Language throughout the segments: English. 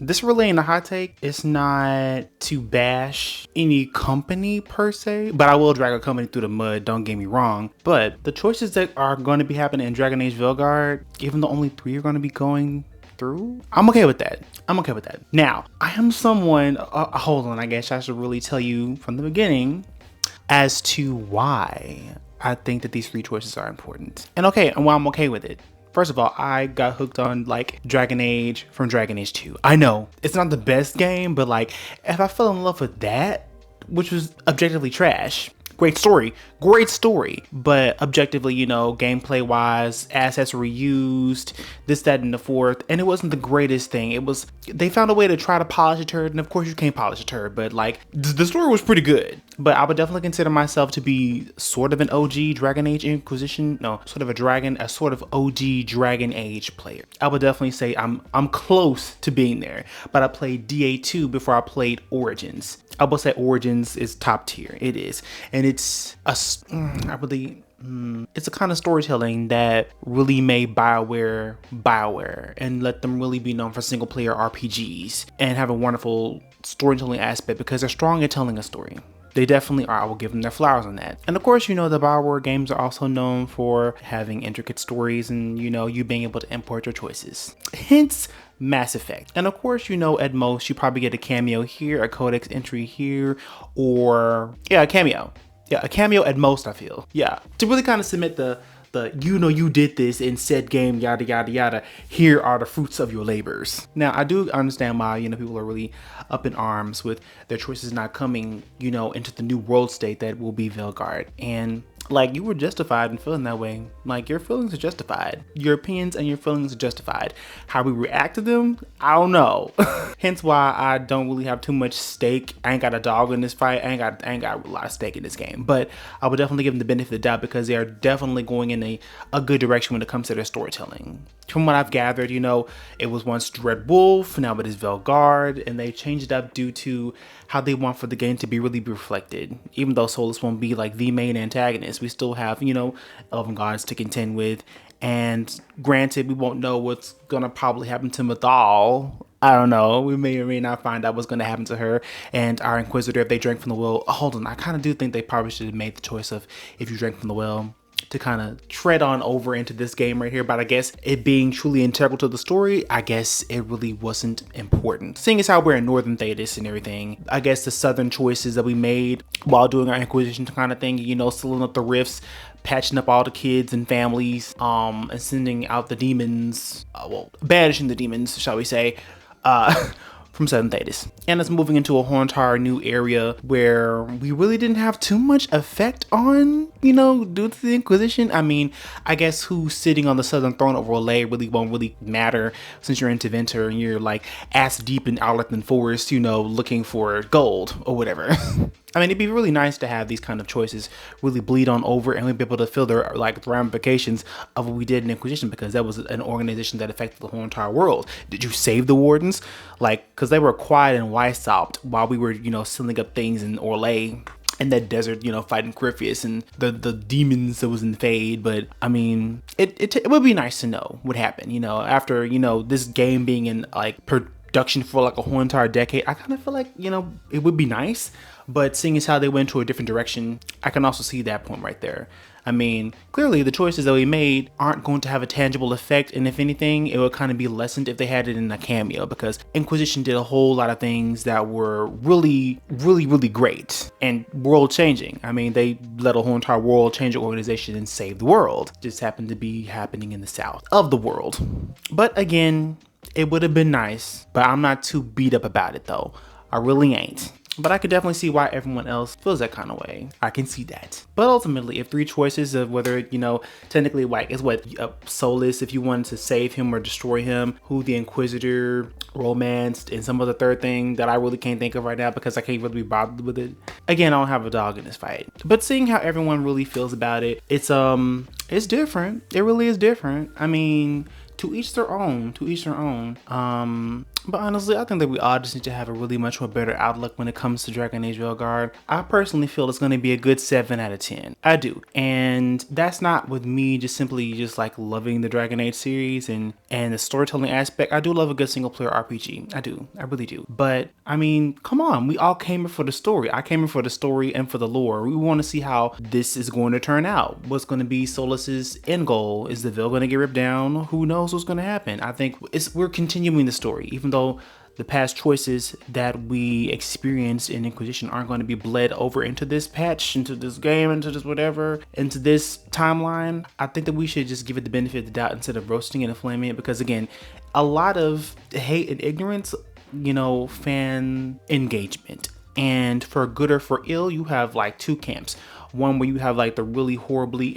this really ain't a hot take. It's not to bash any company per se, but I will drag a company through the mud, don't get me wrong. But the choices that are going to be happening in Dragon Age Veilguard, even though only 3 are going to be going through, I'm okay with that. I'm okay with that. Now, I am someone, hold on, I guess I should really tell you from the beginning as to why I think that these 3 choices are important. And why I'm okay with it. First of all, I got hooked on like Dragon Age from Dragon Age 2. I know it's not the best game, but like if I fell in love with that, which was objectively trash, great story, but objectively, gameplay wise, assets were reused, this, that, and the fourth, and it wasn't the greatest thing. They found a way to try to polish a turd, and of course you can't polish a turd, but like the story was pretty good. But I would definitely consider myself to be sort of an OG Dragon Age Inquisition, sort of OG Dragon Age player. I would definitely say I'm close to being there, but I played DA2 before I played Origins. I would say Origins is top tier. It is, and it's a kind of storytelling that really made BioWare and let them really be known for single player RPGs and have a wonderful storytelling aspect because they're strong at telling a story. They definitely are. I will give them their flowers on that. And of course, the BioWare games are also known for having intricate stories and, you being able to import your choices. Hence, Mass Effect. And of course, at most, you probably get a cameo here, a codex entry here, or, a cameo. Yeah, a cameo at most, I feel. Yeah, to really kind of submit the you did this in said game, yada, yada, yada. Here are the fruits of your labors. Now, I do understand why, people are really up in arms with their choices not coming, into the new world state that will be Veilguard. And like, you were justified in feeling that way. Like, your feelings are justified. Your opinions and your feelings are justified. How we react to them, I don't know. Hence why I don't really have too much stake. I ain't got a dog in this fight. I ain't got a lot of stake in this game. But I would definitely give them the benefit of the doubt because they are definitely going in a good direction when it comes to their storytelling. From what I've gathered, it was once Dread Wolf, now it is Veilguard, and they changed it up due to how they want for the game to really be reflected. Even though Solus won't be like the main antagonist, we still have, Elven Gods to contend with. And granted, we won't know what's gonna probably happen to Mythal. I don't know. We may or may not find out what's going to happen to her and our Inquisitor if they drank from the well. Hold on. I kind of do think they probably should have made the choice of if you drank from the well to kind of tread on over into this game right here. But I guess it being truly integral to the story, I guess it really wasn't important. Seeing as how we're in Northern Thetis and everything, I guess the southern choices that we made while doing our Inquisition kind of thing, sealing up the rifts, patching up all the kids and families, and sending out the demons, banishing the demons, shall we say, from Southern Thetis. And it's moving into a whole entire new area where we really didn't have too much effect on, due to the Inquisition. I mean, I guess who's sitting on the Southern Throne over Olay really won't really matter since you're into Venter and you're like ass deep in Outletland Forest, looking for gold or whatever. I mean, it'd be really nice to have these kind of choices really bleed on over and we'd be able to feel their ramifications of what we did in Inquisition because that was an organization that affected the whole entire world. Did you save the Wardens? Because they were quiet and wise-sopped while we were, sealing up things in Orlais in that desert, fighting Corypheus and the demons that was in Fade. But I mean, it would be nice to know what happened, after, this game being in production for a whole entire decade. I kind of feel like, it would be nice. But seeing as how they went to a different direction, I can also see that point right there. I mean, clearly the choices that we made aren't going to have a tangible effect. And if anything, it would kind of be lessened if they had it in a cameo because Inquisition did a whole lot of things that were really, really, really great and world changing. I mean, they let a whole entire world change organization and save the world. Just happened to be happening in the south of the world. But again, it would have been nice, but I'm not too beat up about it though. I really ain't. But I could definitely see why everyone else feels that kind of way. I can see that. But ultimately, if 3 choices of whether, technically is what Solus, if you wanted to save him or destroy him, who the Inquisitor romanced, and some other third thing that I really can't think of right now because I can't really be bothered with it. Again, I don't have a dog in this fight. But seeing how everyone really feels about it, it's different. It really is different. I mean, to each their own. But honestly, I think that we all just need to have a really much more better outlook when it comes to Dragon Age Veilguard. I personally feel it's going to be a good 7 out of 10. I do. And that's not with me just simply just like loving the Dragon Age series and the storytelling aspect. I do love a good single player RPG. I do. I really do. But I mean, come on. We all came in for the story. I came in for the story and for the lore. We want to see how this is going to turn out. What's going to be Solas's end goal? Is the Veil going to get ripped down? Who knows what's going to happen? I think we're continuing the story, even though the past choices that we experienced in Inquisition aren't going to be bled over into this patch, into this game, into this whatever, into this timeline. I think that we should just give it the benefit of the doubt instead of roasting it and flaming it, because again, a lot of hate and ignorance, you know, fan engagement. And for good or for ill, you have like two camps. One where you have like the really horribly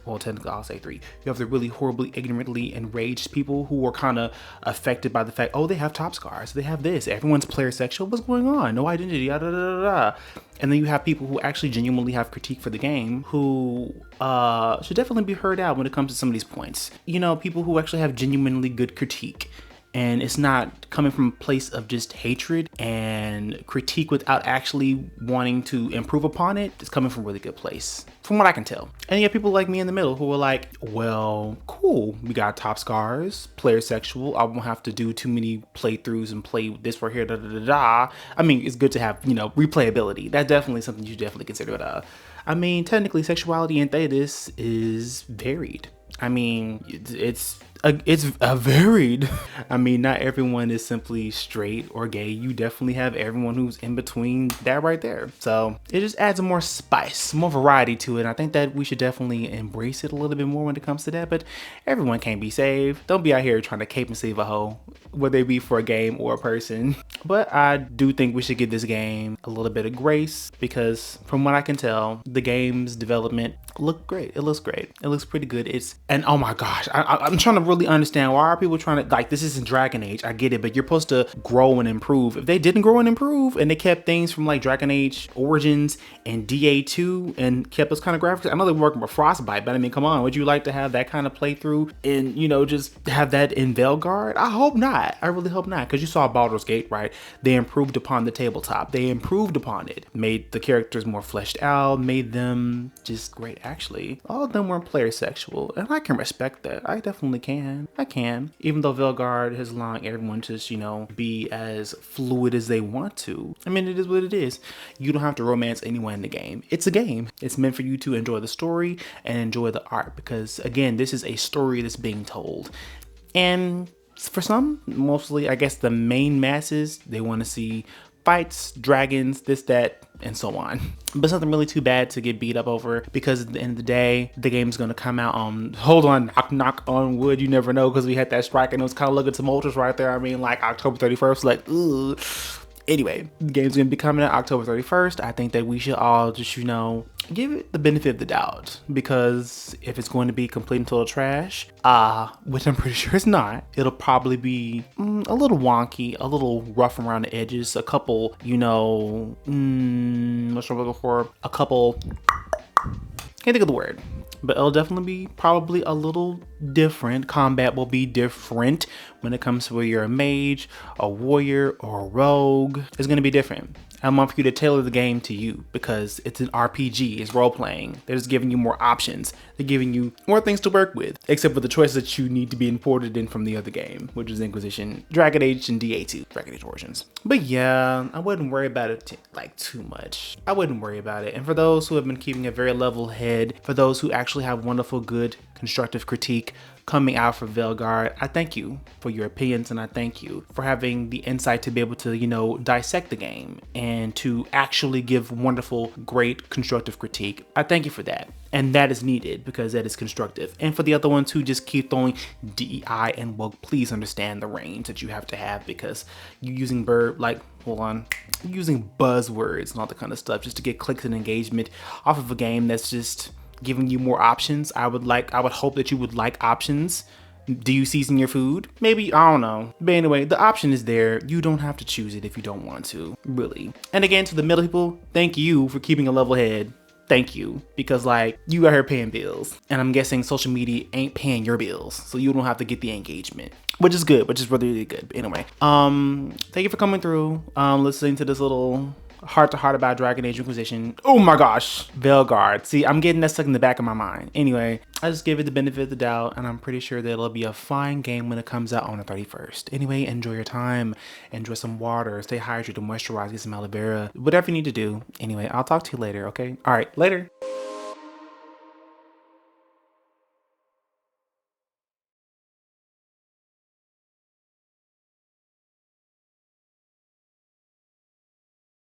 well, technically I'll say three. You have the really horribly ignorantly enraged people who are kind of affected by the fact, oh, they have top scars, they have this, everyone's player sexual, what's going on? No identity, da da da da. And then you have people who actually genuinely have critique for the game, who should definitely be heard out when it comes to some of these points. You know, people who actually have genuinely good critique. And it's not coming from a place of just hatred and critique without actually wanting to improve upon it. It's coming from a really good place, from what I can tell. And you have people like me in the middle who are like, well, cool, we got top scars, player sexual, I won't have to do too many playthroughs and play this right here, da da da da. I mean, it's good to have, you know, replayability. That's definitely something you should definitely consider. But I mean, technically sexuality in Thetis is varied. I mean, it's varied. I mean, not everyone is simply straight or gay. You definitely have everyone who's in between that right there. So it just adds more spice, more variety to it. And I think that we should definitely embrace it a little bit more when it comes to that. But everyone can't be saved. Don't be out here trying to cape and save a hoe, whether it be for a game or a person. But I do think we should give this game a little bit of grace, because from what I can tell, the game's development looked great. It looks great. It looks pretty good. And oh my gosh, I'm trying to really understand, why are people trying to, like, this isn't Dragon Age, I get it, but you're supposed to grow and improve. If they didn't grow and improve and they kept things from like Dragon Age Origins and DA2 and kept those kind of graphics, I know they're working with Frostbite, but I mean, come on, would you like to have that kind of playthrough and, you know, just have that in Veilguard? I hope not. I really hope not, because you saw Baldur's Gate, right? They improved upon the tabletop. They improved upon it, made the characters more fleshed out, made them just great. Actually, all of them weren't player sexual, and I can respect that. I definitely can. I can. Even though Veilguard is allowing everyone to, you know, be as fluid as they want to. I mean, it is what it is. You don't have to romance anyone in the game. It's a game. It's meant for you to enjoy the story and enjoy the art, because again, this is a story that's being told. And for some, mostly, I guess the main masses, they want to see fights, dragons, this, that, and so on. But something really too bad to get beat up over, because at the end of the day, the game's gonna come out on, hold on, knock on wood, you never know, because we had that strike and it was kind of looking tumultuous right there. I mean, like October 31st, like, ugh. Anyway, the game's gonna be coming out October 31st. I think that we should all just, you know, give it the benefit of the doubt, because if it's going to be complete and total trash, which I'm pretty sure it's not, it'll probably be a little wonky, a little rough around the edges, a couple, you know, what's I'm looking for? A couple, can't think of the word. But it'll definitely be probably a little different. Combat will be different when it comes to whether you're a mage, a warrior, or a rogue. It's going to be different. I want for you to tailor the game to you, because it's an RPG, it's role playing. They're just giving you more options. They're giving you more things to work with, except for the choices that you need to be imported in from the other game, which is Inquisition, Dragon Age, and DA2, Dragon Age Origins. But yeah, I wouldn't worry about it like too much. I wouldn't worry about it. And for those who have been keeping a very level head, for those who actually have wonderful, good, constructive critique coming out for Veilguard, I thank you for your opinions, and I thank you for having the insight to be able to, you know, dissect the game and to actually give wonderful, great, constructive critique. I thank you for that. And that is needed, because that is constructive. And for the other ones who just keep throwing DEI and woke, please understand the range that you have to have, because you're using using buzzwords and all that kind of stuff just to get clicks and engagement off of a game that's just giving you more options. I would hope that you would like options. Do you season your food? Maybe, I don't know. But anyway, the option is there. You don't have to choose it if you don't want to, really. And again, to the middle people, thank you for keeping a level head. Thank you, because like, you out here paying bills, and I'm guessing social media ain't paying your bills, so you don't have to get the engagement. which is good, which is really, really good. But anyway, thank you for coming through, listening to this little heart to heart about Dragon Age Inquisition. Oh my gosh, Veilguard. See, I'm getting that stuck in the back of my mind. Anyway, I just give it the benefit of the doubt, and I'm pretty sure that it'll be a fine game when it comes out on the 31st. Anyway, enjoy your time, enjoy some water, stay hydrated, moisturize, get some aloe vera, whatever you need to do. Anyway, I'll talk to you later, okay? All right, later.